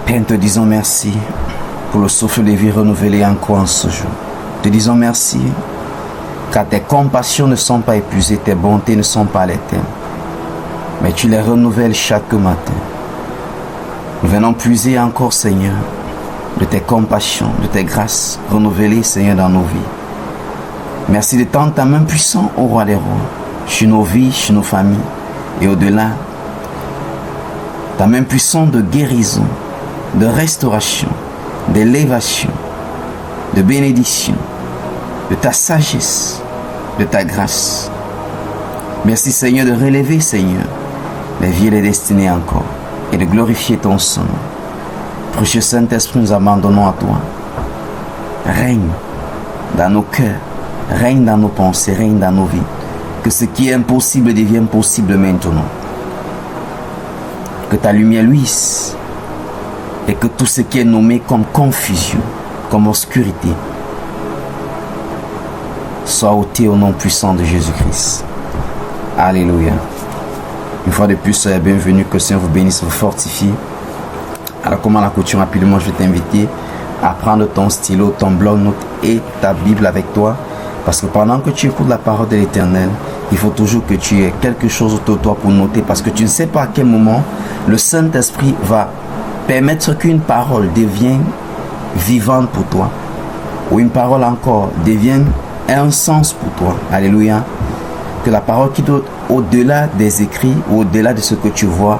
Père, te disons merci pour le souffle de vie renouvelé encore en ce jour. Te disons merci car tes compassions ne sont pas épuisées, tes bontés ne sont pas l'éternel, mais tu les renouvelles chaque matin. Nous venons puiser encore, Seigneur, de tes compassions, de tes grâces renouvelées, Seigneur, dans nos vies. Merci de tendre ta main puissante au roi des rois, sur nos vies, sur nos familles et au-delà. Ta main puissante de guérison, de restauration, d'élévation, de bénédiction, de ta sagesse, de ta grâce. Merci, Seigneur, de relever, Seigneur, les vies et les destinées encore et de glorifier ton son. Précieux Saint-Esprit, nous abandonnons à toi. Règne dans nos cœurs, règne dans nos pensées, règne dans nos vies. Que ce qui est impossible devienne possible maintenant. Que ta lumière luise et que tout ce qui est nommé comme confusion, comme obscurité, soit ôté au nom puissant de Jésus-Christ. Alléluia. Une fois de plus, soyez bienvenue, que le Seigneur vous bénisse, vous fortifie. Alors, comme à la coutume, rapidement, je vais t'inviter à prendre ton stylo, ton bloc-notes et ta Bible avec toi. Parce que pendant que tu écoutes la parole de l'Éternel, il faut toujours que tu aies quelque chose autour de toi pour noter. Parce que tu ne sais pas à quel moment le Saint-Esprit va permettre qu'une parole devienne vivante pour toi. Ou une parole encore devienne un sens pour toi. Alléluia. Que la parole qui doit au-delà des écrits ou au-delà de ce que tu vois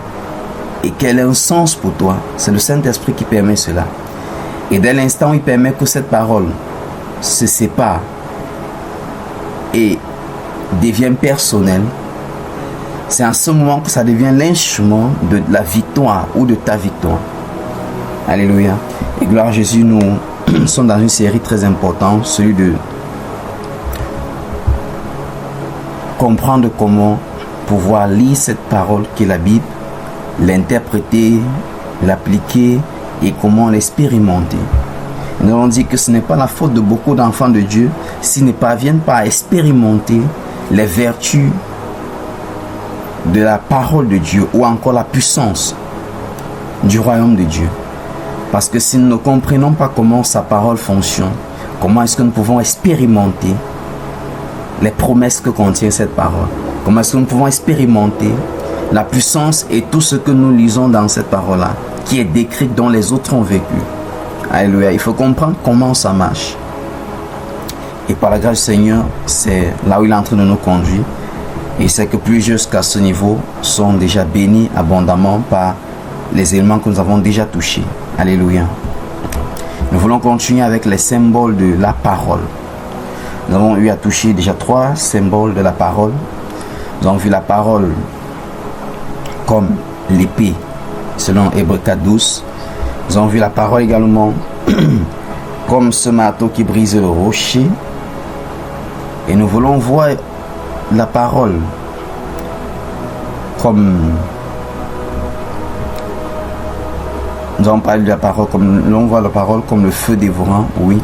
et qu'elle ait un sens pour toi. C'est le Saint-Esprit qui permet cela. Et dès l'instant où il permet que cette parole se sépare et devient personnelle, c'est en ce moment que ça devient l'instrument de la victoire ou de ta victoire. Alléluia. Et gloire à Jésus, nous sommes dans une série très importante, celui de comprendre comment pouvoir lire cette parole qui est la Bible, l'interpréter, l'appliquer et comment l'expérimenter. Nous avons dit que ce n'est pas la faute de beaucoup d'enfants de Dieu s'ils ne parviennent pas à expérimenter les vertus de la parole de Dieu ou encore la puissance du royaume de Dieu. Parce que si nous ne comprenons pas comment sa parole fonctionne, comment est-ce que nous pouvons expérimenter les promesses que contient cette parole, comment est-ce que nous pouvons expérimenter la puissance et tout ce que nous lisons dans cette parole-là, qui est décrite dont les autres ont vécu. Alléluia. Il faut comprendre comment ça marche. Et par la grâce du Seigneur, c'est là où il est en train de nous conduire. Et c'est que plusieurs jusqu'à ce niveau sont déjà bénis abondamment par les éléments que nous avons déjà touchés. Alléluia. Nous voulons continuer avec les symboles de la parole. Nous avons eu à toucher déjà 3 symboles de la parole. Nous avons vu la parole comme l'épée, selon Hébreux 4:12. Nous avons vu la parole également comme ce marteau qui brise le rocher. Et nous voulons voir la parole comme... Nous avons parlé de la parole comme... Nous voit la parole comme le feu dévorant, oui.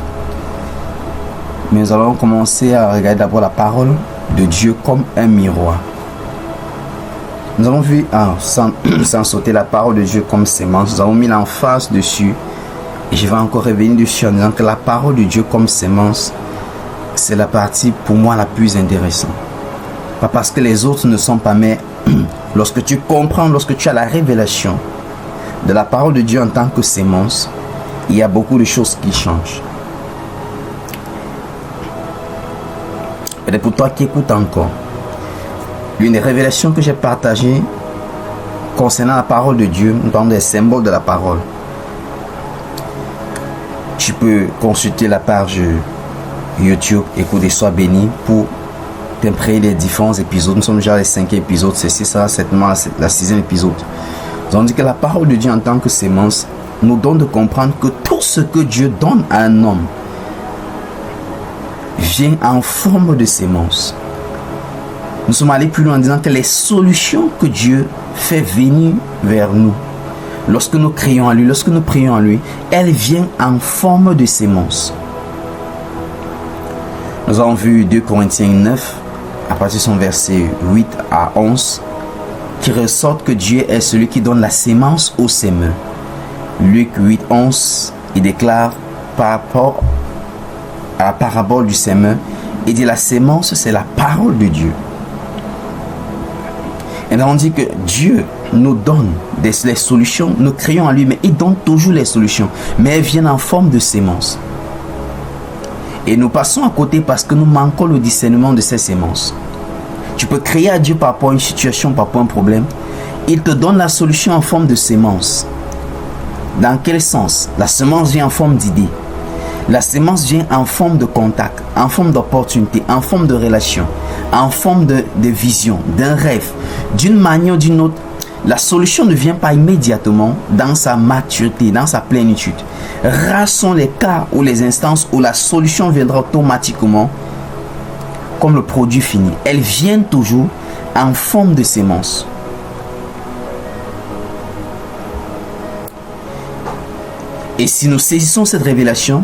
Mais nous allons commencer à regarder d'abord la parole de Dieu comme un miroir. Nous avons vu, sans sauter, la parole de Dieu comme sémence. Nous avons mis l'emphase dessus. Et je vais encore revenir dessus en disant que la parole de Dieu comme sémence, c'est la partie pour moi la plus intéressante. Pas parce que les autres ne sont pas, mais lorsque tu comprends, lorsque tu as la révélation de la parole de Dieu en tant que sémence, il y a beaucoup de choses qui changent. Et pour toi qui écoutes encore, l'une des révélations que j'ai partagées concernant la parole de Dieu, nous parlons des symboles de la parole. Tu peux consulter la page YouTube Écoute et sois béni pour t'imprégner les différents épisodes. Nous sommes déjà à les 5 épisodes, ceci sera certainement la 6e épisode. Nous avons dit que la parole de Dieu en tant que sémence nous donne de comprendre que tout ce que Dieu donne à un homme vient en forme de sémence. Nous sommes allés plus loin en disant que les solutions que Dieu fait venir vers nous, lorsque nous crions à lui, lorsque nous prions à lui, elles viennent en forme de sémence. Nous avons vu 2 Corinthiens 9, à partir de son verset 8 à 11, qui ressortent que Dieu est celui qui donne la sémence au semeur. Luc 8, 11, il déclare par rapport à la parabole du semeur, il dit la sémence, c'est la parole de Dieu. Et on dit que Dieu nous donne les solutions, nous créons en lui, mais il donne toujours les solutions, mais elles viennent en forme de sémence. Et nous passons à côté parce que nous manquons le discernement de ces sémences. Tu peux crier à Dieu par rapport à une situation, par rapport à un problème. Il te donne la solution en forme de sémence. Dans quel sens? La semence vient en forme d'idée. La sémence vient en forme de contact, en forme d'opportunité, en forme de relation, en forme de vision, d'un rêve. D'une manière ou d'une autre, la solution ne vient pas immédiatement dans sa maturité, dans sa plénitude. Rares sont les cas ou les instances où la solution viendra automatiquement comme le produit fini. Elles viennent toujours en forme de sémence. Et si nous saisissons cette révélation,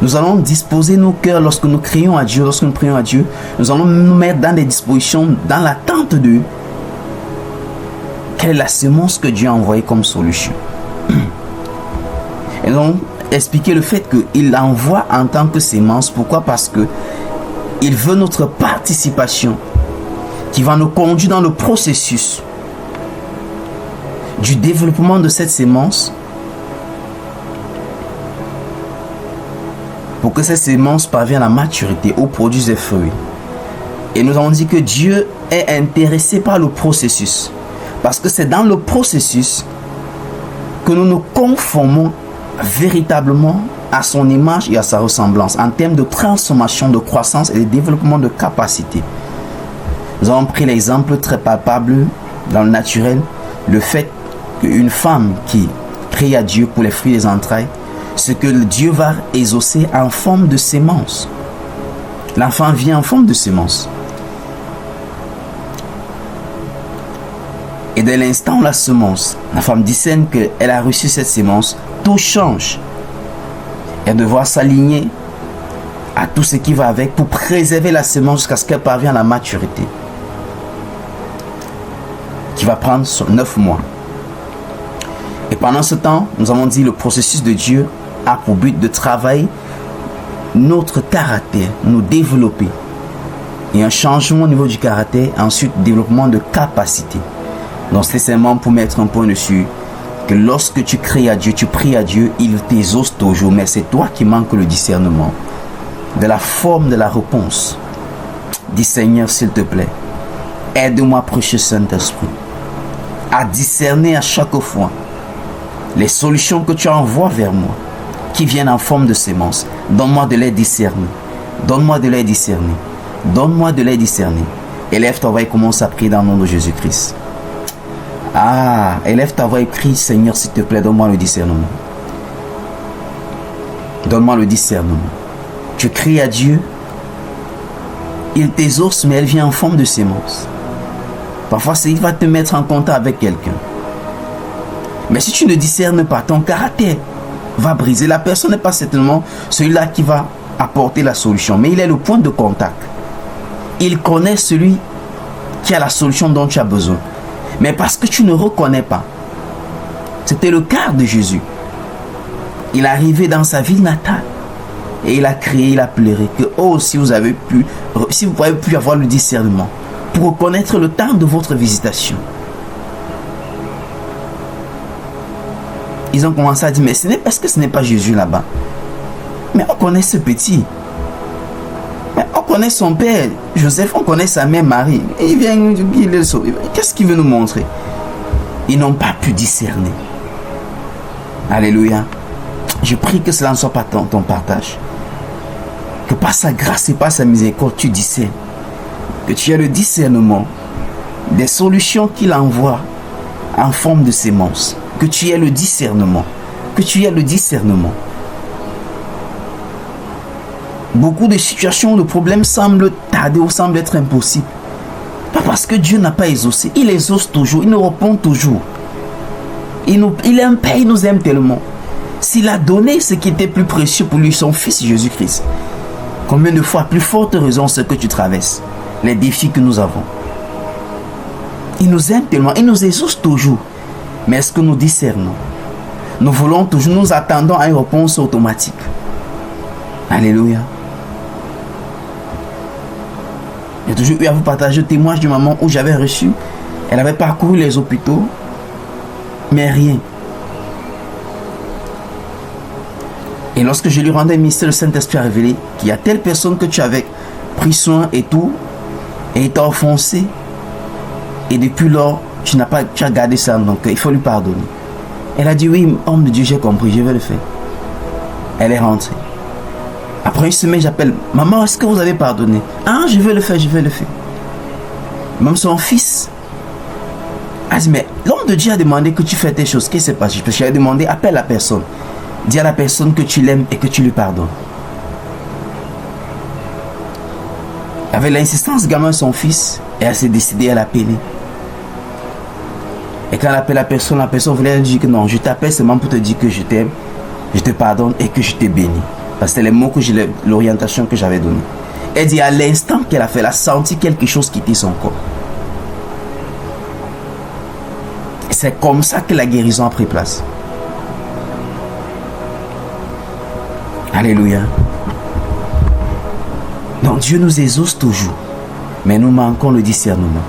nous allons disposer nos cœurs lorsque nous crions à Dieu, lorsque nous prions à Dieu, nous allons nous mettre dans des dispositions, dans l'attente de quelle est la semence que Dieu a envoyée comme solution. Et donc, expliquer le fait qu'il l'envoie en tant que sémence. Pourquoi? Parce que il veut notre participation qui va nous conduire dans le processus du développement de cette sémence pour que cette sémence parvienne à la maturité ou produise des fruits. Et nous avons dit que Dieu est intéressé par le processus. Parce que c'est dans le processus que nous nous conformons véritablement à son image et à sa ressemblance en termes de transformation, de croissance et de développement de capacité. Nous avons pris l'exemple très palpable dans le naturel, le fait qu'une femme qui crie à Dieu pour les fruits des entrailles, ce que Dieu va exaucer en forme de sémence. L'enfant vient en forme de sémence. Et dès l'instant où la semence, la femme discerne qu'elle a reçu cette sémence, tout change. Elle devra s'aligner à tout ce qui va avec pour préserver la sémence jusqu'à ce qu'elle parvienne à la maturité. Qui va prendre 9 mois. Et pendant ce temps, nous avons dit le processus de Dieu a pour but de travailler notre caractère, nous développer. Et un changement au niveau du caractère, ensuite développement de capacité. Donc c'est seulement pour mettre un point dessus que lorsque tu cries à Dieu, tu pries à Dieu, il t'exauce toujours, mais c'est toi qui manques le discernement de la forme de la réponse. Dis Seigneur, s'il te plaît, aide-moi, précieux Saint-Esprit, à discerner à chaque fois les solutions que tu envoies vers moi, qui viennent en forme de sémence. Donne-moi de les discerner. Donne-moi de les discerner. Donne-moi de les discerner. Élève ta voix et commence à prier dans le nom de Jésus-Christ. Élève ta voix et prie, Seigneur, s'il te plaît, donne-moi le discernement. Donne-moi le discernement. Tu cries à Dieu, il t'exauce, mais elle vient en forme de sémence. Parfois, il va te mettre en contact avec quelqu'un. Mais si tu ne discernes pas, ton caractère va briser. La personne n'est pas certainement celui-là qui va apporter la solution, mais il est le point de contact. Il connaît celui qui a la solution dont tu as besoin. Mais parce que tu ne reconnais pas, c'était le cas de Jésus. Il est arrivé dans sa ville natale et il a crié, il a pleuré que si vous avez pu avoir le discernement pour reconnaître le temps de votre visitation. Ils ont commencé à dire, mais est-ce que ce n'est pas Jésus là-bas? Mais on connaît ce petit. Mais on connaît son père, Joseph, on connaît sa mère Marie. Et il vient, il le sauve. Qu'est-ce qu'il veut nous montrer? Ils n'ont pas pu discerner. Alléluia. Je prie que cela ne soit pas ton partage. Que par sa grâce et par sa miséricorde, tu discernes. Que tu aies le discernement des solutions qu'il envoie en forme de sémence. Que tu aies le discernement. Que tu aies le discernement. Beaucoup de situations, de problèmes semblent tarder ou semblent être impossibles. Pas parce que Dieu n'a pas exaucé. Il exauce toujours. Il nous répond toujours. Il est un Père, il nous aime tellement. S'il a donné ce qui était plus précieux pour lui, son Fils Jésus-Christ, combien de fois, plus forte raison, ce que tu traverses, les défis que nous avons. Il nous aime tellement, il nous exauce toujours. Mais est-ce que nous discernons? nous attendons à une réponse automatique. Alléluia. J'ai toujours eu à vous partager le témoignage d'une maman où j'avais reçu. Elle avait parcouru les hôpitaux, mais rien. Et lorsque je lui rendais un mystère, le Saint-Esprit a révélé qu'il y a telle personne que tu avais pris soin et tout, et t'a offensé. Et depuis lors, tu as gardé ça dans ton cœur. Il faut lui pardonner. Elle a dit oui, homme de Dieu, j'ai compris, je vais le faire. Elle est rentrée. Après une semaine, j'appelle, maman, est-ce que vous avez pardonné? Ah, je vais le faire, je vais le faire. Même son fils a dit, mais l'homme de Dieu a demandé que tu fais tes choses. Qu'est-ce qui s'est passé? Parce qu'il a demandé, appelle la personne. Dis à la personne que tu l'aimes et que tu lui pardonnes. Avec l'insistance gamin de son fils, elle s'est décidée à l'appeler. Et quand elle appelle la personne voulait dire que non, je t'appelle seulement pour te dire que je t'aime, je te pardonne et que je t'ai béni. Parce que c'était les mots que l'orientation que j'avais donnée. Elle dit à l'instant qu'elle a fait, elle a senti quelque chose quitter son corps. Et c'est comme ça que la guérison a pris place. Alléluia. Donc Dieu nous exauce toujours, mais nous manquons le discernement.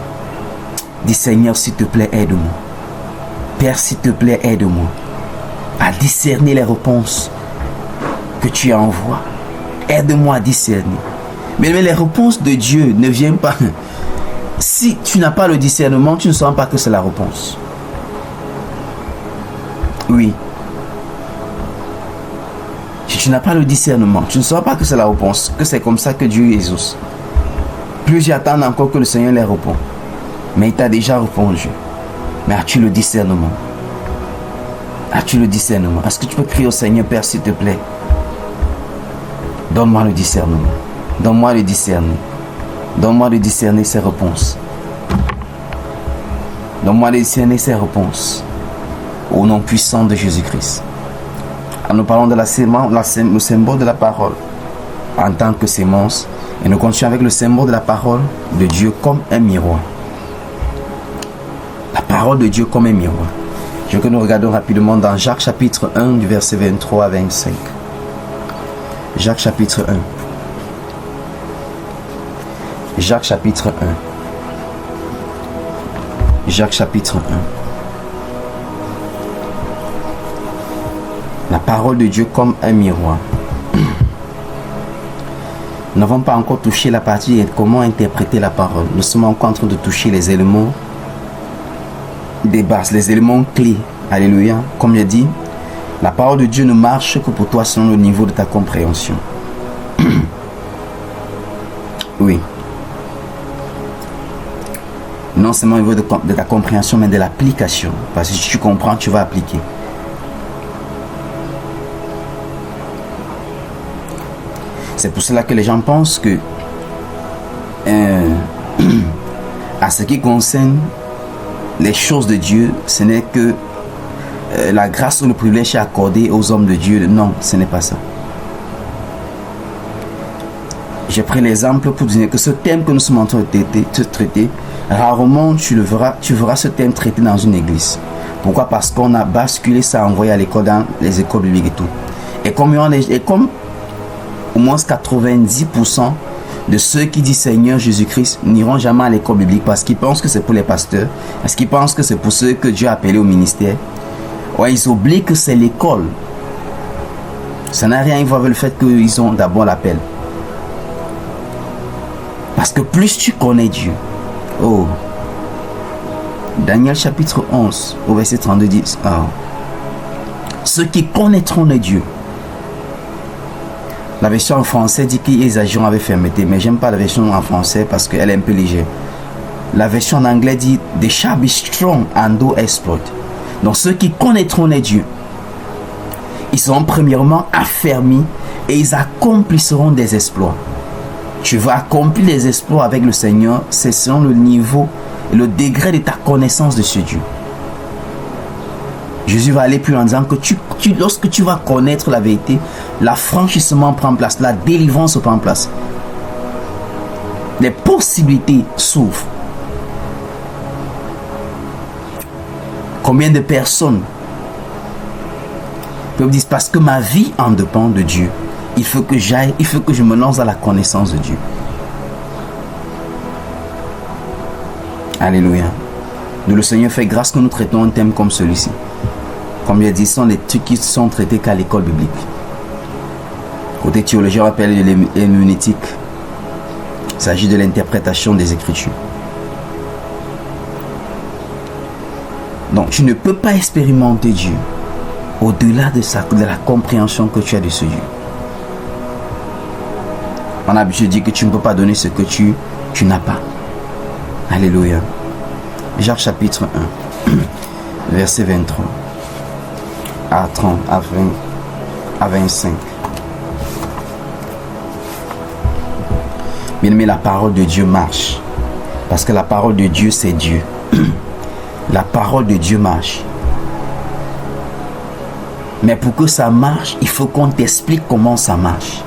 Dis Seigneur, s'il te plaît, aide-moi. Père, s'il te plaît, aide-moi à discerner les réponses que tu envoies. Aide-moi à discerner. Mais les réponses de Dieu ne viennent pas. Si tu n'as pas le discernement, tu ne sauras pas que c'est la réponse. Oui. Si tu n'as pas le discernement, tu ne sauras pas que c'est la réponse, que c'est comme ça que Dieu exauce. Plus j'attends encore que le Seigneur les répond. Mais il t'a déjà répondu. Mais as-tu le discernement? As-tu le discernement? Est-ce que tu peux crier au Seigneur, Père, s'il te plaît? Donne-moi le discernement. Donne-moi le discerner. Donne-moi de discerner ses réponses. Donne-moi de discerner ses réponses. Au nom puissant de Jésus-Christ. Nous parlons de le symbole de la parole en tant que sémence. Et nous continuons avec le symbole de la parole de Dieu comme un miroir. La parole de Dieu comme un miroir. Je veux que nous regardions rapidement dans Jacques chapitre 1 du verset 23 à 25. Jacques chapitre 1. Jacques chapitre 1. Jacques chapitre 1. La parole de Dieu comme un miroir. Nous n'avons pas encore touché la partie de comment interpréter la parole. Nous sommes encore en train de toucher les éléments des bases, les éléments clés. Alléluia. Comme je dis, la parole de Dieu ne marche que pour toi selon le niveau de ta compréhension. Oui. Non seulement au niveau de ta compréhension, mais de l'application. Parce que si tu comprends, tu vas appliquer. C'est pour cela que les gens pensent que à ce qui concerne les choses de Dieu, ce n'est que la grâce ou le privilège accordé aux hommes de Dieu. Non, ce n'est pas ça. J'ai pris l'exemple pour dire que ce thème que nous sommes en train de traiter, rarement tu verras ce thème traité dans une église. Pourquoi? Parce qu'on a basculé ça, envoyé à l'école, dans les écoles bibliques et tout. Et comme au moins 90% de ceux qui disent Seigneur Jésus-Christ n'iront jamais à l'école biblique parce qu'ils pensent que c'est pour les pasteurs, parce qu'ils pensent que c'est pour ceux que Dieu a appelés au ministère. Ouais, ils oublient que c'est l'école. Ça n'a rien à voir avec le fait qu'ils ont d'abord l'appel. Parce que plus tu connais Dieu. Oh. Daniel chapitre 11 au verset 32 dit ceux qui connaîtront le Dieu. La version en français dit qu'ils agiront avec fermeté, mais j'aime pas la version en français parce qu'elle est un peu légère. La version en anglais dit they shall be strong and do exploit. Donc ceux qui connaîtront les dieux, ils seront premièrement affermis et ils accompliront des exploits. Tu vas accomplir des exploits avec le Seigneur, c'est selon le niveau et le degré de ta connaissance de ce Dieu. Jésus va aller plus loin en disant que lorsque tu vas connaître la vérité, l'affranchissement prend place, la délivrance prend place. Les possibilités s'ouvrent. Combien de personnes Ils disent, parce que ma vie en dépend de Dieu. Il faut que j'aille, il faut que je me lance dans la connaissance de Dieu. Alléluia. Nous, le Seigneur fait grâce que nous traitons un thème comme celui-ci. Comme je dis, ce sont les trucs qui sont traités qu'à l'école biblique. Côté théologie, on appelle l'herméneutique. Il s'agit de l'interprétation des Écritures. Donc, tu ne peux pas expérimenter Dieu au-delà de la compréhension que tu as de ce Dieu. On a l'habitude de dire que tu ne peux pas donner ce que tu n'as pas. Alléluia. Jacques chapitre 1, verset 23 à 30, à 25. Bien aimé, la parole de Dieu marche. Parce que la parole de Dieu, c'est Dieu. La parole de Dieu marche. Mais pour que ça marche, il faut qu'on t'explique comment ça marche.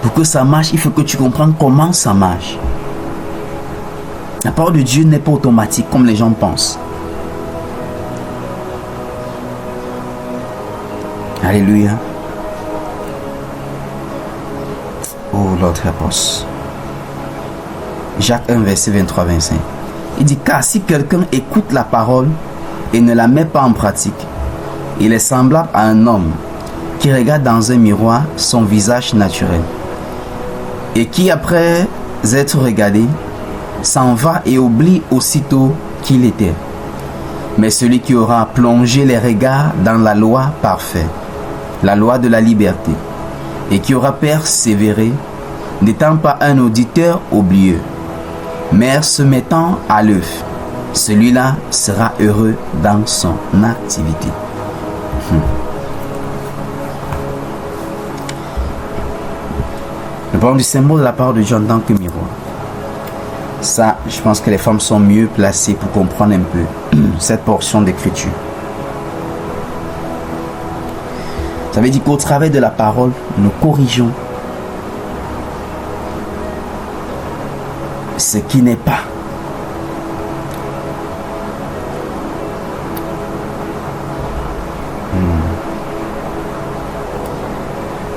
Pour que ça marche, il faut que tu comprennes comment ça marche. La parole de Dieu n'est pas automatique comme les gens pensent. Alléluia. Oh Lord, help us. Jacques 1, verset 23-25. Il dit, car si quelqu'un écoute la parole et ne la met pas en pratique, il est semblable à un homme qui regarde dans un miroir son visage naturel et qui, après être regardé, s'en va et oublie aussitôt qu'il était. Mais celui qui aura plongé les regards dans la loi parfaite, la loi de la liberté, et qui aura persévéré, n'étant pas un auditeur oublieux, mais se mettant à l'œuvre, celui-là sera heureux dans son activité. Nous parlons du symbole de la parole de Dieu en tant que miroir. Ça, je pense que les femmes sont mieux placées pour comprendre un peu cette portion d'écriture. Ça veut dire qu'au travers de la parole, nous corrigeons ce qui n'est pas.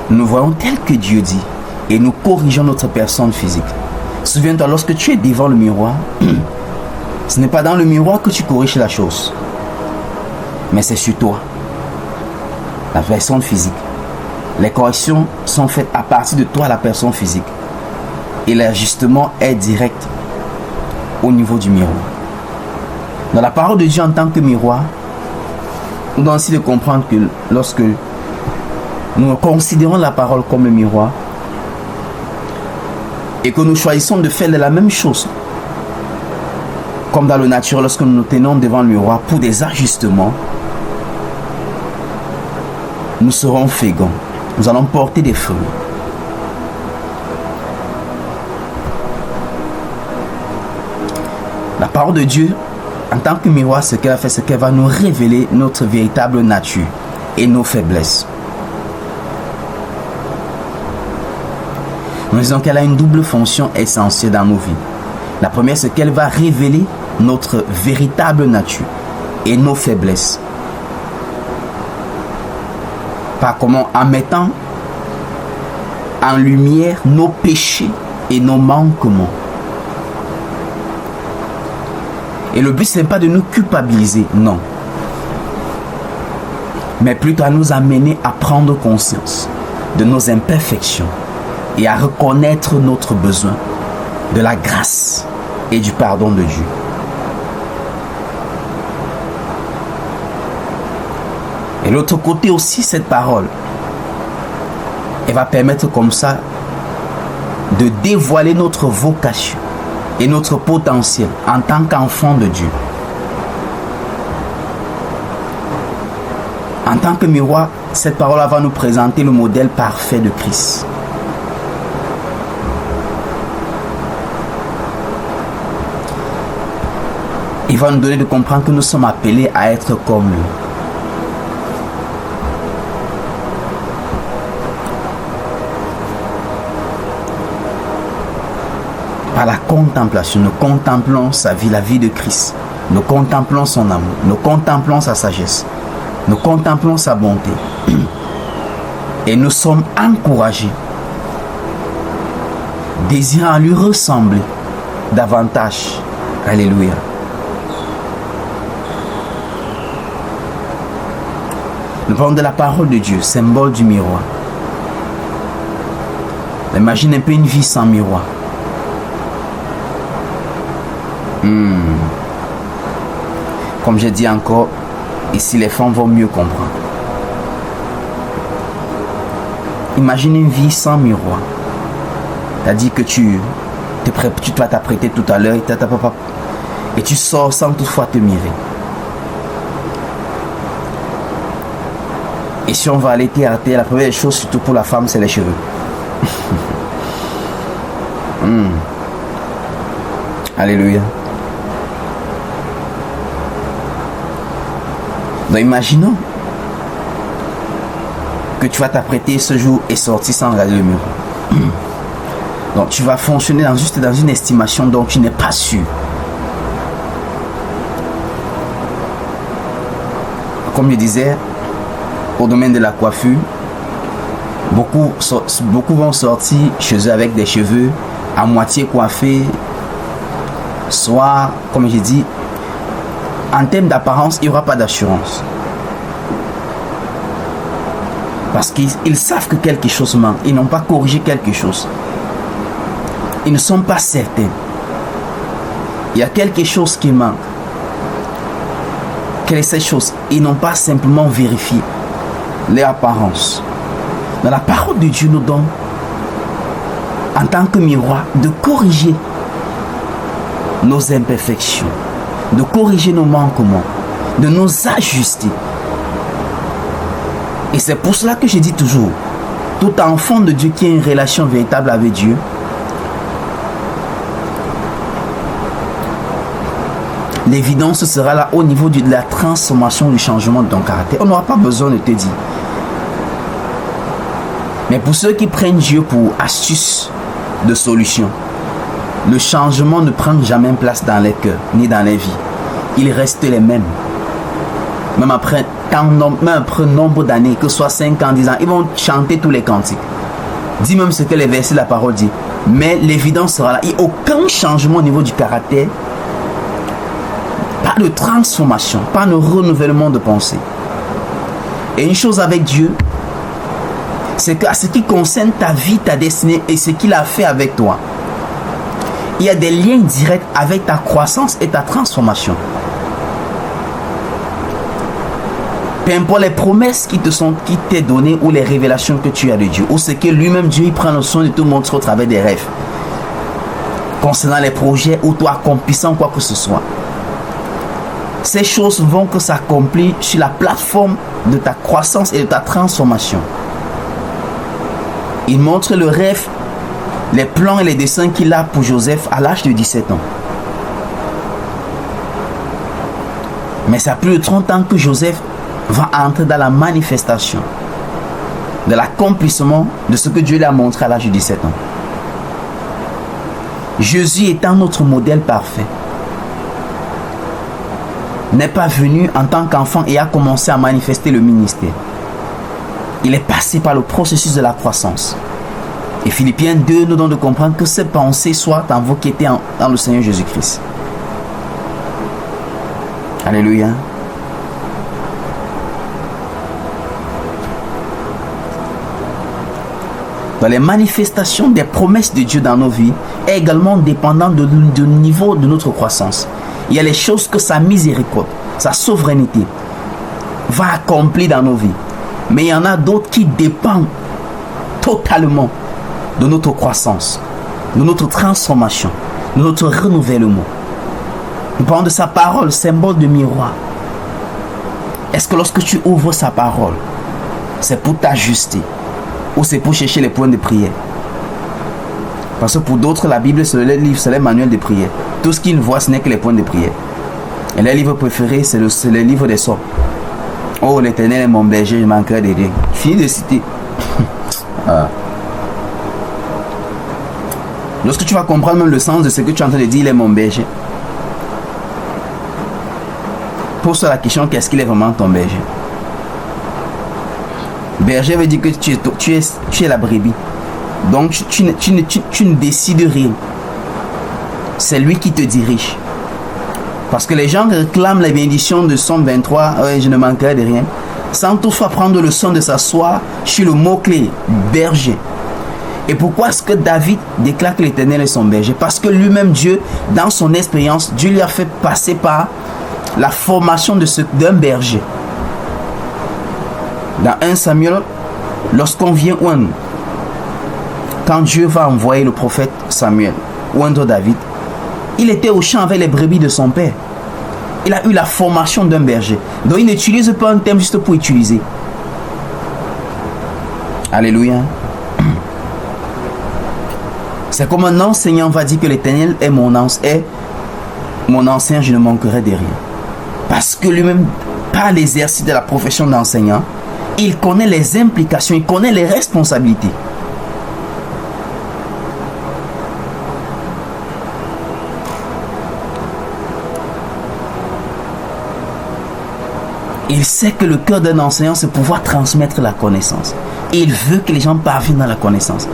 Nous voyons tel que Dieu dit et nous corrigeons notre personne physique. Souviens-toi, lorsque tu es devant le miroir, ce n'est pas dans le miroir que tu corriges la chose, mais c'est sur toi, la personne physique. Les corrections sont faites à partir de toi, la personne physique. Et l'ajustement est direct au niveau du miroir. Dans la parole de Dieu en tant que miroir, nous devons aussi de comprendre que lorsque nous considérons la parole comme le miroir et que nous choisissons de faire la même chose, comme dans le naturel, lorsque nous nous tenons devant le miroir pour des ajustements, nous serons féconds. Nous allons porter des fruits. La parole de Dieu, en tant que miroir, ce qu'elle a fait, c'est qu'elle va nous révéler notre véritable nature et nos faiblesses. Nous disons qu'elle a une double fonction essentielle dans nos vies. La première, c'est qu'elle va révéler notre véritable nature et nos faiblesses. Par comment? En mettant en lumière nos péchés et nos manquements. Et le but, ce n'est pas de nous culpabiliser, non. Mais plutôt à nous amener à prendre conscience de nos imperfections et à reconnaître notre besoin de la grâce et du pardon de Dieu. Et l'autre côté aussi, cette parole, elle va permettre comme ça de dévoiler notre vocation et notre potentiel en tant qu'enfant de Dieu. En tant que miroir, cette parole va nous présenter le modèle parfait de Christ. Il va nous donner de comprendre que nous sommes appelés à être comme lui. Par la contemplation, nous contemplons sa vie, la vie de Christ. Nous contemplons son amour, nous contemplons sa sagesse. Nous contemplons sa bonté. Et nous sommes encouragés, désirant lui ressembler davantage. Alléluia. Nous parlons de la parole de Dieu, symbole du miroir. Imagine un peu une vie sans miroir. Comme je dis encore, ici les femmes vont mieux comprendre. Imagine une vie sans miroir. C'est-à-dire que tu vas t'apprêter tout à l'heure et tu sors sans toutefois te mirer. Et si on va aller théâter, la première chose, surtout pour la femme, c'est les cheveux. Alléluia. Donc imaginons que tu vas t'apprêter ce jour et sortir sans regarder le miroir. Donc tu vas fonctionner dans une estimation dont tu n'es pas sûr. Comme je disais, au domaine de la coiffure, beaucoup vont sortir chez eux avec des cheveux à moitié coiffés, soit, comme je dis, en termes d'apparence, il n'y aura pas d'assurance. Parce qu'ils savent que quelque chose manque. Ils n'ont pas corrigé quelque chose. Ils ne sont pas certains. Il y a quelque chose qui manque. Quelle est cette chose? Ils n'ont pas simplement vérifié les apparences. Dans la parole de Dieu nous donne, en tant que miroir, de corriger nos imperfections, de corriger nos manquements, de nous ajuster. Et c'est pour cela que je dis toujours, tout enfant de Dieu qui a une relation véritable avec Dieu, l'évidence sera là au niveau de la transformation, du changement de ton caractère. On n'aura pas besoin de te dire. Mais pour ceux qui prennent Dieu pour astuce de solution, le changement ne prend jamais place dans les cœurs, ni dans les vies. Ils restent les mêmes. Même après un nombre d'années, que ce soit 5 ans, 10 ans, ils vont chanter tous les cantiques. Dis même ce que les versets de la parole dit. Mais l'évidence sera là. Il n'y a aucun changement au niveau du caractère. Pas de transformation, pas de renouvellement de pensée. Et une chose avec Dieu, c'est qu'à ce qui concerne ta vie, ta destinée et ce qu'il a fait avec toi, il y a des liens directs avec ta croissance et ta transformation. Peu importe les promesses qui t'est données ou les révélations que tu as de Dieu, ou ce que lui-même Dieu il prend le soin de te montrer au travers des rêves, concernant les projets ou toi accomplissant quoi que ce soit. Ces choses vont que s'accomplir sur la plateforme de ta croissance et de ta transformation. Il montre le rêve, les plans et les dessins qu'il a pour Joseph à l'âge de 17 ans. Mais ça a plus de 30 ans que Joseph va entrer dans la manifestation, de l'accomplissement de ce que Dieu lui a montré à l'âge de 17 ans. Jésus étant notre modèle parfait, n'est pas venu en tant qu'enfant et a commencé à manifester le ministère. Il est passé par le processus de la croissance. Et Philippiens 2 nous donne de comprendre que ces pensées soient en vous qui étaient dans le Seigneur Jésus-Christ. Alléluia. Dans les manifestations des promesses de Dieu dans nos vies est également dépendant du niveau de notre croissance. Il y a les choses que sa miséricorde, sa souveraineté va accomplir dans nos vies. Mais il y en a d'autres qui dépendent totalement de notre croissance, de notre transformation, de notre renouvellement. Nous parlons de sa parole, symbole de miroir. Est-ce que lorsque tu ouvres sa parole, c'est pour t'ajuster ou c'est pour chercher les points de prière? Parce que pour d'autres, la Bible, c'est le livre, c'est le manuel de prière. Tout ce qu'ils voient, ce n'est que les points de prière. Et leur livre préféré, c'est le livre des psaumes. Oh, l'Éternel est mon berger, je manquerai de rien. Fini de citer. Lorsque tu vas comprendre même le sens de ce que tu es en train de dire, il est mon berger. Pose-toi la question, qu'est-ce qu'il est vraiment ton berger? Berger veut dire que tu es la brebis. Donc tu ne décides rien. C'est lui qui te dirige. Parce que les gens réclament la bénédiction de Somme 23, ouais, je ne manquerai de rien, sans toutefois prendre le soin de s'asseoir sur le mot-clé, berger. Et pourquoi est-ce que David déclare que l'Éternel est son berger? Parce que lui-même, Dieu, dans son expérience, Dieu lui a fait passer par la formation d'un berger. Dans 1 Samuel, lorsqu'on vient oindre, quand Dieu va envoyer le prophète Samuel oindre David, il était au champ avec les brebis de son père. Il a eu la formation d'un berger. Donc il n'utilise pas un terme juste pour utiliser. Alléluia. C'est comme un enseignant va dire que l'Éternel est mon enseignant, je ne manquerai de rien. Parce que lui-même, par l'exercice de la profession d'enseignant, il connaît les implications, il connaît les responsabilités. Il sait que le cœur d'un enseignant, c'est pouvoir transmettre la connaissance. Et il veut que les gens parviennent à la connaissance.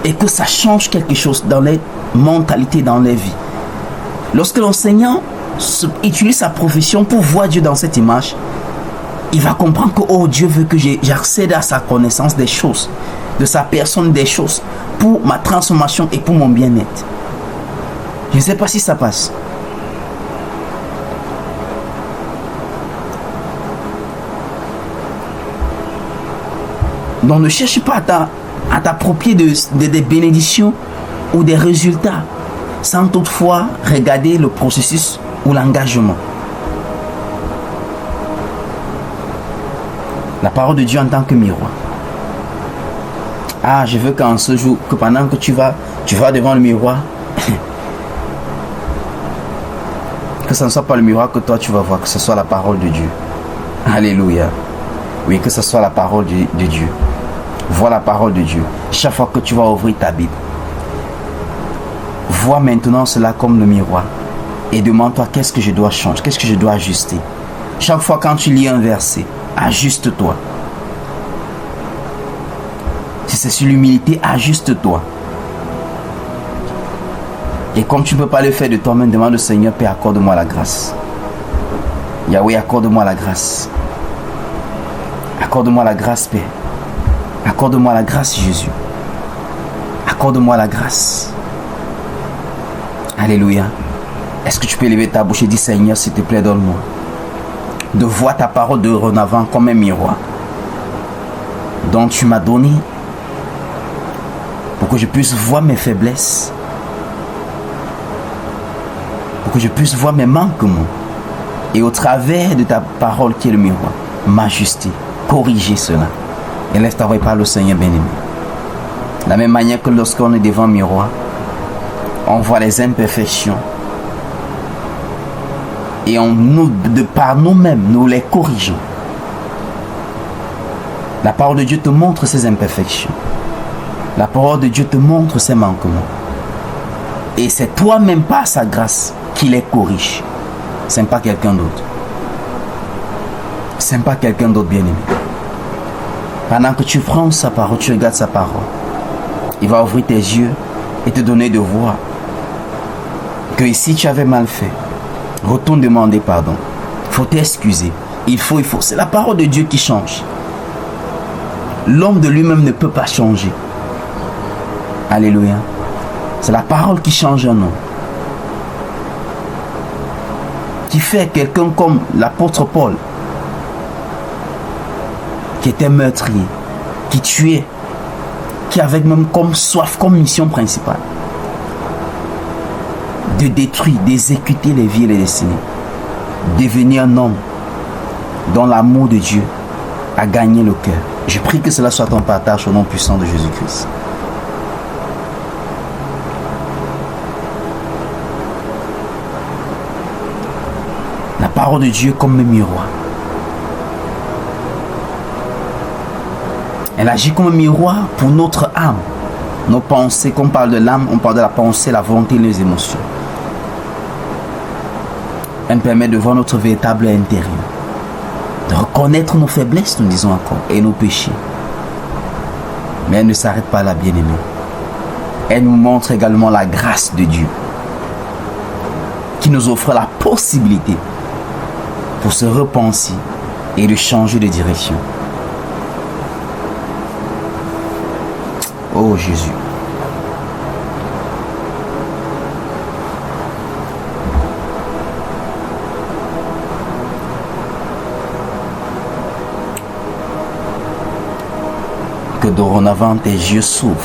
Et que ça change quelque chose dans les mentalités, dans les vies. Lorsque l'enseignant utilise sa profession pour voir Dieu dans cette image, il va comprendre que oh, Dieu veut que j'accède à sa connaissance des choses, de sa personne des choses, pour ma transformation et pour mon bien-être. Je ne sais pas si ça passe. Donc ne cherche pas à t'approprier des bénédictions ou des résultats sans toutefois regarder le processus ou l'engagement. La parole de Dieu en tant que miroir. Ah, je veux qu'en ce jour, que pendant que tu vas devant le miroir, que ce ne soit pas le miroir que toi tu vas voir, que ce soit la parole de Dieu. Alléluia. Oui, que ce soit la parole de Dieu. Vois la parole de Dieu. Chaque fois que tu vas ouvrir ta Bible, vois maintenant cela comme le miroir. Et demande-toi qu'est-ce que je dois changer, qu'est-ce que je dois ajuster. Chaque fois quand tu lis un verset, ajuste-toi. Si c'est sur l'humilité, ajuste-toi. Et comme tu ne peux pas le faire de toi-même, demande au Seigneur, Père, accorde-moi la grâce. Yahweh, accorde-moi la grâce. Accorde-moi la grâce, Père. Accorde-moi la grâce, Jésus. Accorde-moi la grâce. Alléluia. Est-ce que tu peux lever ta bouche et dire, Seigneur, s'il te plaît, donne-moi de voir ta parole de renavant comme un miroir dont tu m'as donné pour que je puisse voir mes faiblesses, pour que je puisse voir mes manquements et au travers de ta parole qui est le miroir, m'ajuster, corriger cela. Et laisse ta voix par le Seigneur bien-aimé. De la même manière que lorsqu'on est devant un miroir, on voit les imperfections. Et de par nous-mêmes, nous les corrigeons. La parole de Dieu te montre ses imperfections. La parole de Dieu te montre ses manquements. Et c'est toi-même par sa grâce qui les corrige. Ce n'est pas quelqu'un d'autre. Ce n'est pas quelqu'un d'autre, bien-aimé. Pendant que tu prends sa parole, tu regardes sa parole, il va ouvrir tes yeux et te donner de voir que si tu avais mal fait, retourne demander pardon. Il faut t'excuser. Il faut. C'est la parole de Dieu qui change. L'homme de lui-même ne peut pas changer. Alléluia. C'est la parole qui change un homme. Qui fait quelqu'un comme l'apôtre Paul, qui était meurtrier, qui tuait, qui avait même comme soif, comme mission principale, de détruire, d'exécuter les vies et les destinées. Devenir un homme dont l'amour de Dieu a gagné le cœur. Je prie que cela soit ton partage au nom puissant de Jésus-Christ. La parole de Dieu comme un miroir. Elle agit comme un miroir pour notre âme. Nos pensées, quand on parle de l'âme, on parle de la pensée, la volonté et les émotions. Elle permet de voir notre véritable intérieur. De reconnaître nos faiblesses, nous disons encore, et nos péchés. Mais elle ne s'arrête pas là, bien-aimée. Elle nous montre également la grâce de Dieu, qui nous offre la possibilité pour se repenser et de changer de direction. Oh Jésus. Que dorénavant tes yeux s'ouvrent,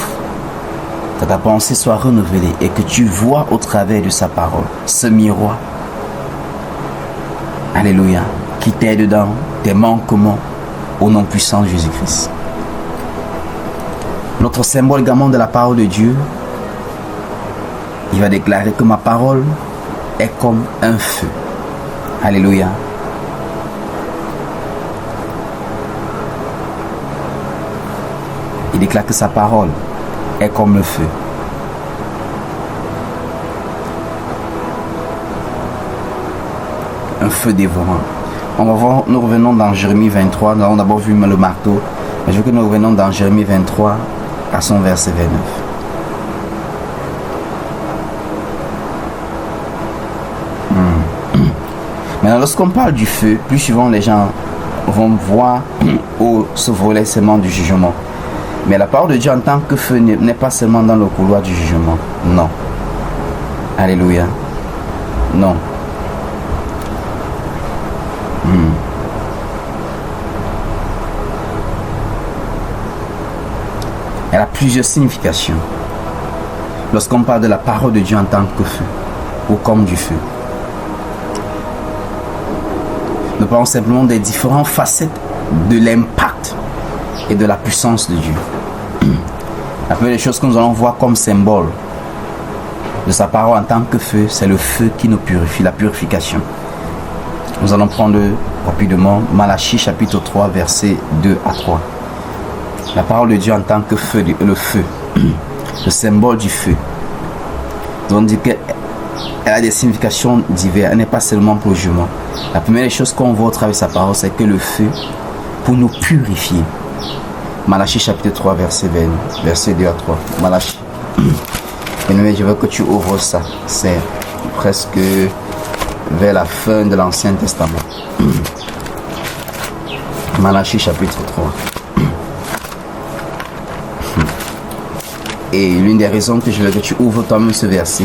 que ta pensée soit renouvelée et que tu vois au travers de sa parole ce miroir. Alléluia. Qui t'aide dans tes manquements au nom puissant de Jésus-Christ. Notre symbole également de la parole de Dieu, il va déclarer que ma parole est comme un feu. Alléluia. Il déclare que sa parole est comme le feu. Un feu dévorant. On va voir, nous revenons dans Jérémie 23. Nous avons d'abord vu le marteau. Mais je veux que nous revenons dans Jérémie 23 à son verset 29. Maintenant, lorsqu'on parle du feu, plus souvent les gens vont voir où ce volet seulement du jugement. Mais la parole de Dieu en tant que feu n'est pas seulement dans le couloir du jugement. Non. Alléluia. Non. Elle a plusieurs significations. Lorsqu'on parle de la parole de Dieu en tant que feu, ou comme du feu, nous parlons simplement des différentes facettes de l'impact et de la puissance de Dieu. La première des choses que nous allons voir comme symbole de sa parole en tant que feu, c'est le feu qui nous purifie, la purification. Nous allons prendre rapidement Malachie chapitre 3, versets 2 à 3. La parole de Dieu en tant que feu, le feu, le symbole du feu. Nous allons dire qu'elle a des significations diverses, elle n'est pas seulement pour le jugement. La première des choses qu'on voit au travers de sa parole, c'est que le feu, pour nous purifier. Malachie chapitre 3, verset 2 à 3. Malachie. Et je veux que tu ouvres ça. C'est presque vers la fin de l'Ancien Testament. Malachie chapitre 3. Et l'une des raisons que je veux que tu ouvres toi-même ce verset,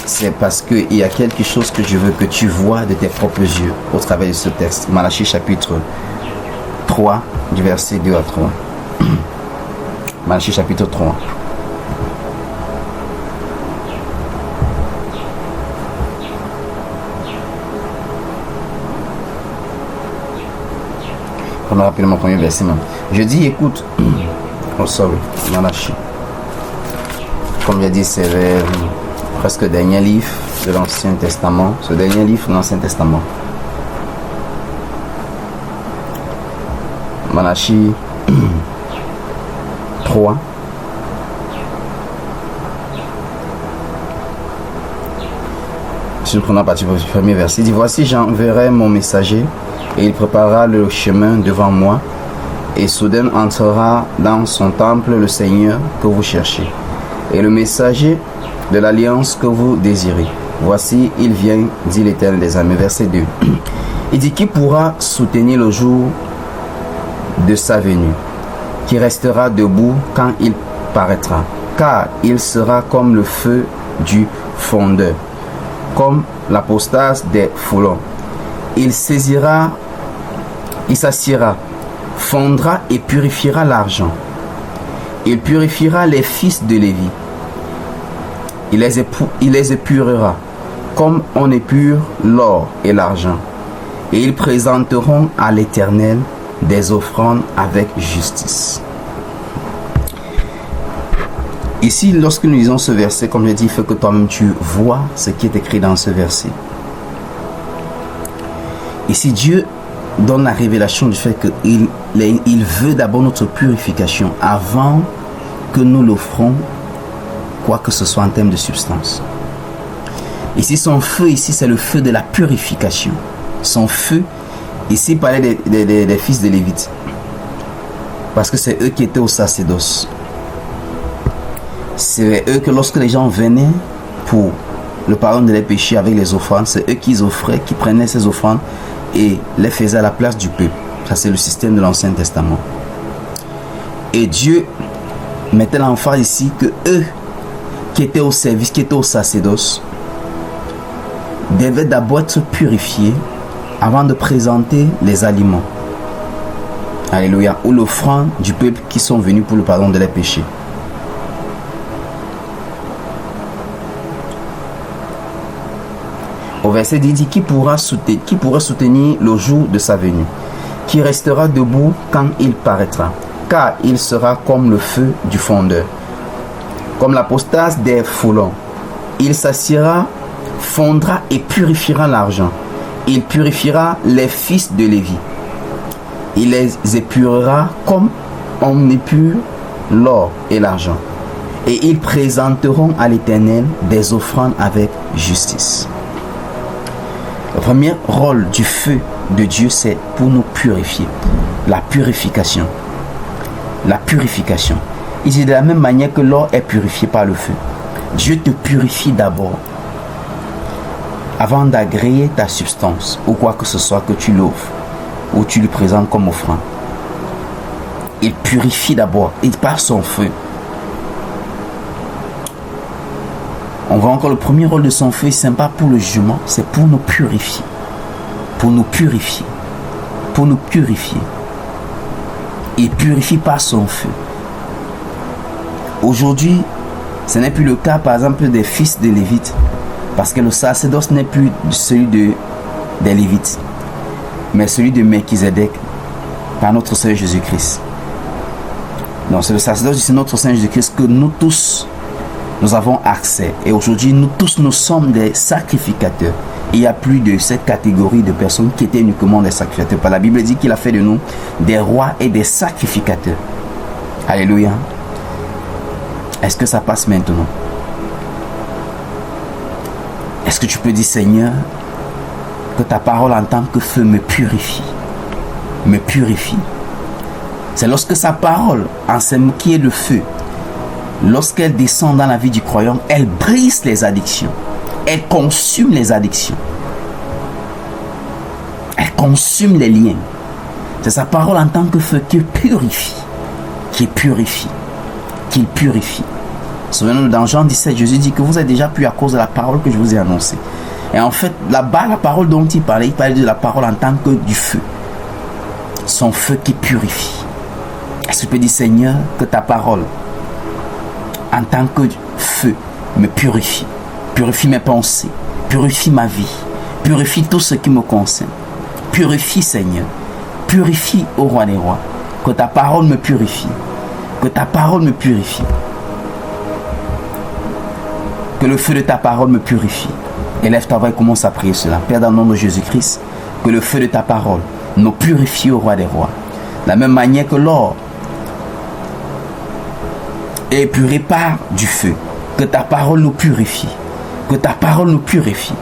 c'est parce qu'il y a quelque chose que je veux que tu vois de tes propres yeux au travers de ce texte. Malachie chapitre 3, du verset 2 à 3. Malachie chapitre 3. Prenons rapidement mon premier verset. Je dis, écoute, oh sorry, Malachie. Comme je dit, c'est presque le dernier livre de l'Ancien Testament. Ce dernier livre de l'Ancien Testament. Malachie 3. Si nous prenons à partir du premier verset, il dit, voici j'enverrai mon messager et il préparera le chemin devant moi et soudain entrera dans son temple le Seigneur que vous cherchez et le messager de l'alliance que vous désirez. Voici, il vient, dit l'Éternel des armées. Verset 2. Il dit, qui pourra soutenir le jour de sa venue, qui restera debout quand il paraîtra, car il sera comme le feu du fondeur, comme l'apostase des foulons. Il saisira, il s'assiera, fondra et purifiera l'argent. Il purifiera les fils de Lévi. Il les épurera, comme on épure l'or et l'argent. Et ils présenteront à l'Éternel des offrandes avec justice. Ici, lorsque nous lisons ce verset, comme je dis, il faut que toi-même tu vois ce qui est écrit dans ce verset. Ici, Dieu donne la révélation du fait qu'il veut d'abord notre purification avant que nous l'offrons quoi que ce soit en termes de substance. Ici, son feu, ici, c'est le feu de la purification. Son feu, ici, il parlait des fils de Lévite. Parce que c'est eux qui étaient au sacerdoce. C'est eux que lorsque les gens venaient pour le pardon de leurs péchés avec les offrandes, c'est eux qui offraient, qui prenaient ces offrandes et les faisaient à la place du peuple. Ça, c'est le système de l'Ancien Testament. Et Dieu mettait l'emphase ici que eux qui étaient au service, qui étaient au sacerdoce, devaient d'abord être purifiés avant de présenter les aliments. Alléluia. Ou l'offrande du peuple qui sont venus pour le pardon de leurs péchés. Au verset 10, il dit qui pourra soutenir le jour de sa venue, qui restera debout quand il paraîtra, car il sera comme le feu du fondeur, comme l'apostase des foulons. Il s'assiera, fondra et purifiera l'argent. Il purifiera les fils de Lévi. Il les épurera comme on épure l'or et l'argent. Et ils présenteront à l'Éternel des offrandes avec justice. Le premier rôle du feu de Dieu, c'est pour nous purifier. La purification. La purification. Il dit de la même manière que l'or est purifié par le feu. Dieu te purifie d'abord avant d'agréer ta substance ou quoi que ce soit que tu l'offres ou tu lui présentes comme offrande. Il purifie d'abord. Il par son feu. On voit encore le premier rôle de son feu, ce n'est pas pour le jugement, c'est pour nous purifier. Pour nous purifier. Pour nous purifier. Il purifie par son feu. Aujourd'hui, ce n'est plus le cas, par exemple, des fils de Lévites. Parce que le sacerdoce n'est plus celui des Lévites, mais celui de Melchizedek, par notre Seigneur Jésus-Christ. Donc, c'est le sacerdoce de notre Seigneur Jésus-Christ que nous tous, nous avons accès. Et aujourd'hui, nous tous, nous sommes des sacrificateurs. Il n'y a plus de cette catégorie de personnes qui étaient uniquement des sacrificateurs. Par la Bible dit qu'il a fait de nous des rois et des sacrificateurs. Alléluia. Est-ce que ça passe maintenant? Est-ce que tu peux dire, Seigneur, que ta parole en tant que feu me purifie? Me purifie. C'est lorsque sa parole, en ce qui est le feu, lorsqu'elle descend dans la vie du croyant, elle brise les addictions. Elle consume les addictions. Elle consume les liens. C'est sa parole en tant que feu qui purifie. Qui purifie. Qu'il purifie. Souvenez-nous, dans Jean 17, Jésus dit que vous êtes déjà purs à cause de la parole que je vous ai annoncée. Et en fait, là-bas, la parole dont il parlait de la parole en tant que du feu. Son feu qui purifie. Est-ce que tu peux dire, Seigneur, que ta parole, en tant que feu, me purifie. Purifie mes pensées. Purifie ma vie. Purifie tout ce qui me concerne. Purifie, Seigneur. Purifie, ô roi des rois. Que ta parole me purifie. Que ta parole me purifie. Que le feu de ta parole me purifie. Élève ta voix et commence à prier cela. Père, dans le nom de Jésus-Christ, que le feu de ta parole nous purifie, ô roi des rois. De la même manière que l'or est épuré par du feu. Que ta parole nous purifie. Que ta parole nous purifie.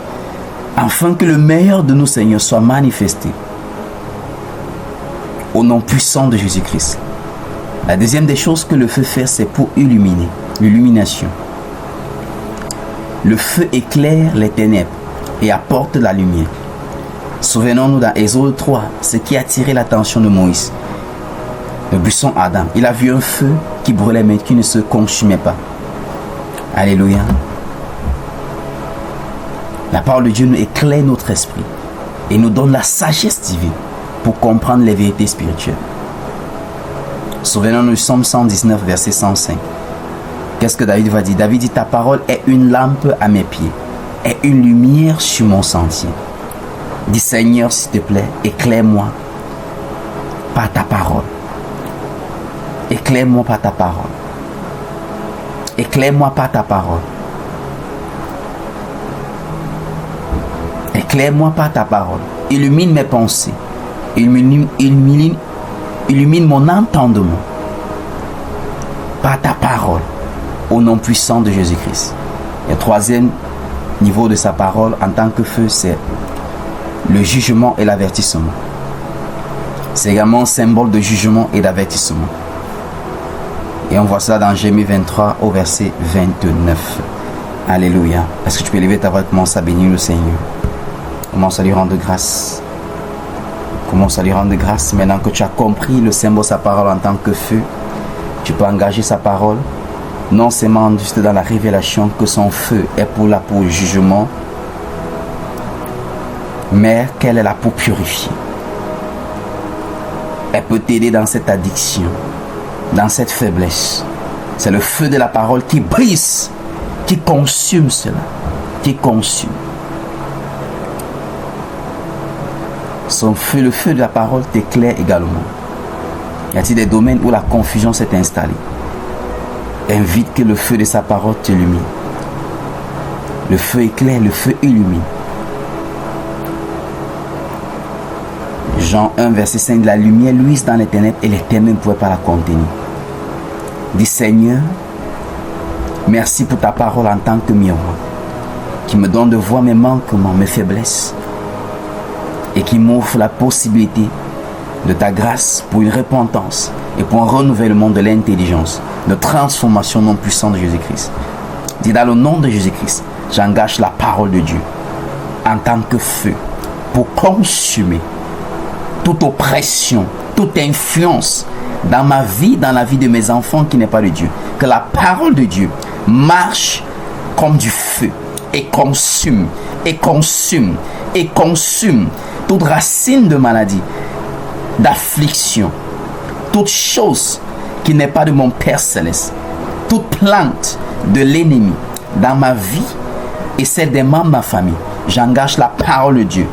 Afin que le meilleur de nous, Seigneur, soit manifesté. Au nom puissant de Jésus-Christ. La deuxième des choses que le feu fait, c'est pour illuminer. L'illumination. Le feu éclaire les ténèbres et apporte la lumière. Souvenons-nous dans Exode 3, ce qui a attiré l'attention de Moïse. Le buisson ardent. Il a vu un feu qui brûlait mais qui ne se consumait pas. Alléluia. La parole de Dieu nous éclaire notre esprit et nous donne la sagesse divine pour comprendre les vérités spirituelles. Souvenons-nous du Psaume 119, verset 105. Qu'est-ce que David va dire? David dit, ta parole est une lampe à mes pieds, est une lumière sur mon sentier. Dis, Seigneur, s'il te plaît, éclaire-moi par ta parole. Éclaire-moi par ta parole. Éclaire-moi par ta parole. Éclaire-moi par ta parole. Illumine mes pensées. Illumine mon entendement. Par ta parole. Au nom puissant de Jésus-Christ. Et le troisième niveau de sa parole en tant que feu, c'est le jugement et l'avertissement. C'est également un symbole de jugement et d'avertissement. Et on voit ça dans Jérémie 23 au verset 29. Alléluia. Est-ce que tu peux lever ta voix et commencer à bénir le Seigneur? Commence à lui rendre grâce. Commence à lui rendre grâce. Maintenant que tu as compris le symbole de sa parole en tant que feu, tu peux engager sa parole. Non seulement juste dans la révélation que son feu est pour le jugement, mais qu'elle est là pour purifier. Elle peut t'aider dans cette addiction, dans cette faiblesse. C'est le feu de la parole qui brise, qui consume cela, qui consume. Son feu, le feu de la parole t'éclaire également. Y a-t-il des domaines où la confusion s'est installée? Invite que le feu de sa parole t'illumine. Le feu éclaire, le feu illumine. Jean 1, verset 5, la lumière luise dans les ténèbres et les ténèbres ne pouvaient pas la contenir. Dis Seigneur, merci pour ta parole en tant que miroir, qui me donne de voir mes manquements, mes faiblesses, et qui m'offre la possibilité de ta grâce pour une repentance et pour un renouvellement de l'intelligence, de transformation non puissante de Jésus-Christ. Dis dans le nom de Jésus-Christ, j'engage la parole de Dieu en tant que feu pour consumer toute oppression, toute influence dans ma vie, dans la vie de mes enfants qui n'est pas de Dieu. Que la parole de Dieu marche comme du feu et consume, et consume, et consume toute racine de maladie, d'affliction, toute chose qui n'est pas de mon Père Céleste, toute plante de l'ennemi dans ma vie et celle des membres de ma famille. J'engage la parole de Dieu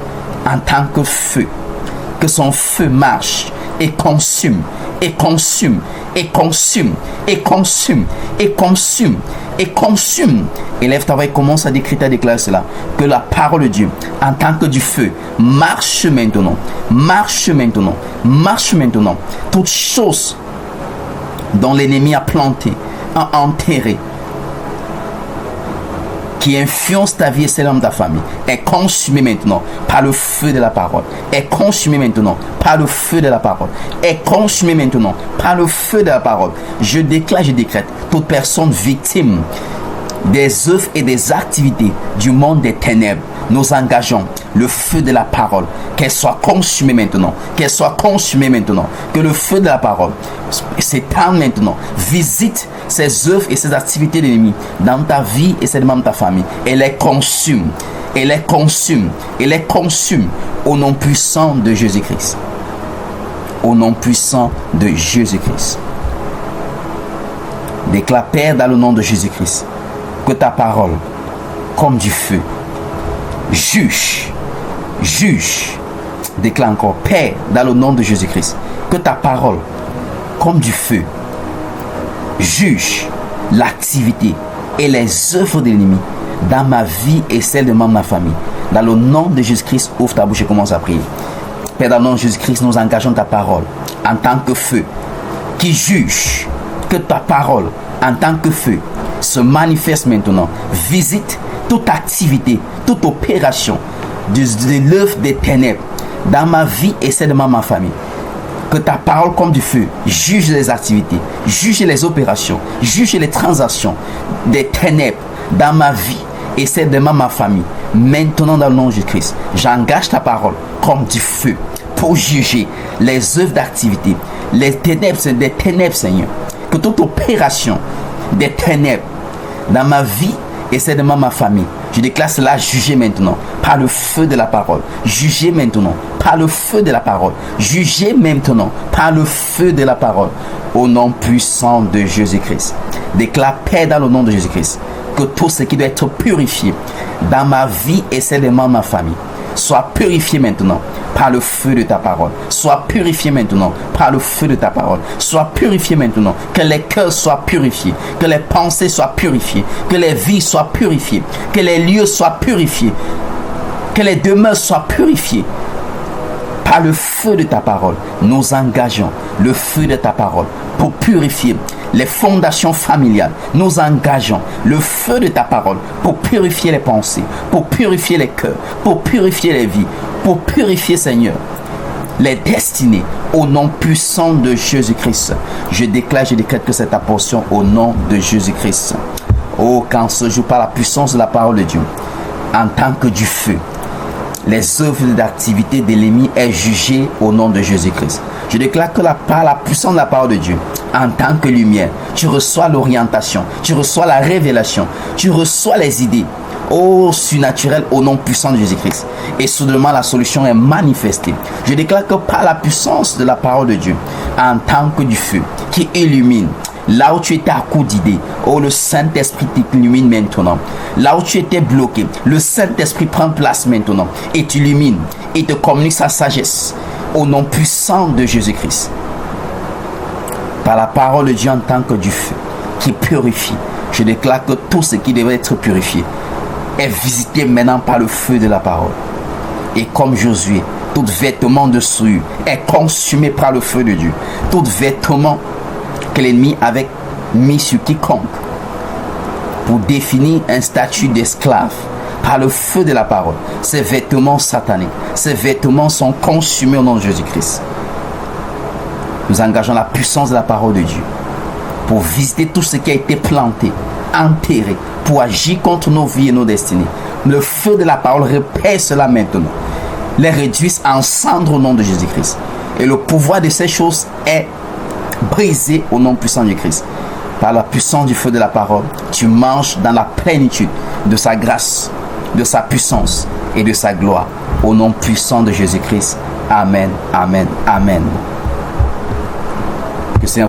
en tant que feu. Que son feu marche et consume, et consume, et consume, et consume, et consume, et consume. Élève ta voix et commence à décrire, à déclarer cela. Que la parole de Dieu, en tant que du feu, marche maintenant, marche maintenant, marche maintenant. Toute chose dont l'ennemi a planté, a enterré, qui influence ta vie et celle de ta famille, est consumé maintenant par le feu de la parole. Est consumé maintenant par le feu de la parole. Est consumé maintenant par le feu de la parole. Je déclare, je décrète, toute personne victime des œuvres et des activités du monde des ténèbres, nous engageons le feu de la parole, qu'elle soit consumée maintenant, qu'elle soit consumée maintenant, que le feu de la parole s'étende maintenant, visite ces œuvres et ces activités de l'ennemi dans ta vie et celle de ta famille, et les consume, et les consume, et les consume au nom puissant de Jésus-Christ. Au nom puissant de Jésus-Christ. Déclare, Père, dans le nom de Jésus-Christ, que ta parole, comme du feu, juge. Déclare encore, Père, dans le nom de Jésus-Christ, que ta parole, comme du feu, juge l'activité et les œuvres de l'ennemi dans ma vie et celle de ma famille. Dans le nom de Jésus-Christ, ouvre ta bouche et commence à prier. Père, dans le nom de Jésus-Christ, nous engageons ta parole en tant que feu qui juge. Que ta parole en tant que feu se manifeste maintenant. Visite toute activité, toute opération de l'œuvre des ténèbres dans ma vie et celle de ma famille. Que ta parole comme du feu juge les activités, juge les opérations, juge les transactions des ténèbres dans ma vie et celle de ma famille. Maintenant, dans le nom de Jésus-Christ, j'engage ta parole comme du feu pour juger les œuvres d'activité, les ténèbres, des ténèbres, Seigneur. Que toute opération des ténèbres dans ma vie et celle de ma famille, je déclare cela jugé maintenant par le feu de la parole. Jugé maintenant par le feu de la parole. Jugé maintenant par le feu de la parole. Au nom puissant de Jésus-Christ. Déclare, Père, dans le nom de Jésus-Christ, que tout ce qui doit être purifié dans ma vie et celle de ma famille soit purifié maintenant par le feu de ta parole. Sois purifié maintenant par le feu de ta parole. Sois purifié maintenant. Que les cœurs soient purifiés. Que les pensées soient purifiées. Que les vies soient purifiées. Que les lieux soient purifiés. Que les demeures soient purifiées. Par le feu de ta parole, nous engageons le feu de ta parole pour purifier les fondations familiales. Nous engageons le feu de ta parole pour purifier les pensées, pour purifier les cœurs, pour purifier les vies, pour purifier, Seigneur, les destinées au nom puissant de Jésus-Christ. Je déclare que cette portion au nom de Jésus-Christ. Oh, quand ce jour par la puissance de la parole de Dieu, en tant que du feu, les œuvres d'activité de l'ennemi est jugée au nom de Jésus-Christ. Je déclare que par la puissance de la parole de Dieu, en tant que lumière, tu reçois l'orientation, tu reçois la révélation, tu reçois les idées, oh surnaturel au nom puissant de Jésus-Christ. Et soudainement la solution est manifestée. Je déclare que par la puissance de la parole de Dieu, en tant que du feu qui illumine, là où tu étais à court d'idées, oh le Saint-Esprit t'illumine maintenant. Là où tu étais bloqué, le Saint-Esprit prend place maintenant et t'illumine et te communique sa sagesse au nom puissant de Jésus-Christ. Par la parole de Dieu en tant que du feu qui purifie, je déclare que tout ce qui devait être purifié est visité maintenant par le feu de la parole. Et comme Josué, tout vêtement de souillure est consumé par le feu de Dieu. Tout vêtement que l'ennemi avait mis sur quiconque pour définir un statut d'esclave par le feu de la parole. Ces vêtements sataniques, ces vêtements sont consumés au nom de Jésus-Christ. Nous engageons la puissance de la parole de Dieu pour visiter tout ce qui a été planté, enterré, pour agir contre nos vies et nos destinées. Le feu de la parole repère cela maintenant. Les réduise en cendres au nom de Jésus-Christ. Et le pouvoir de ces choses est brisé au nom puissant de Christ. Par la puissance du feu de la parole, tu marches dans la plénitude de sa grâce, de sa puissance et de sa gloire. Au nom puissant de Jésus-Christ. Amen, amen, amen. Que c'est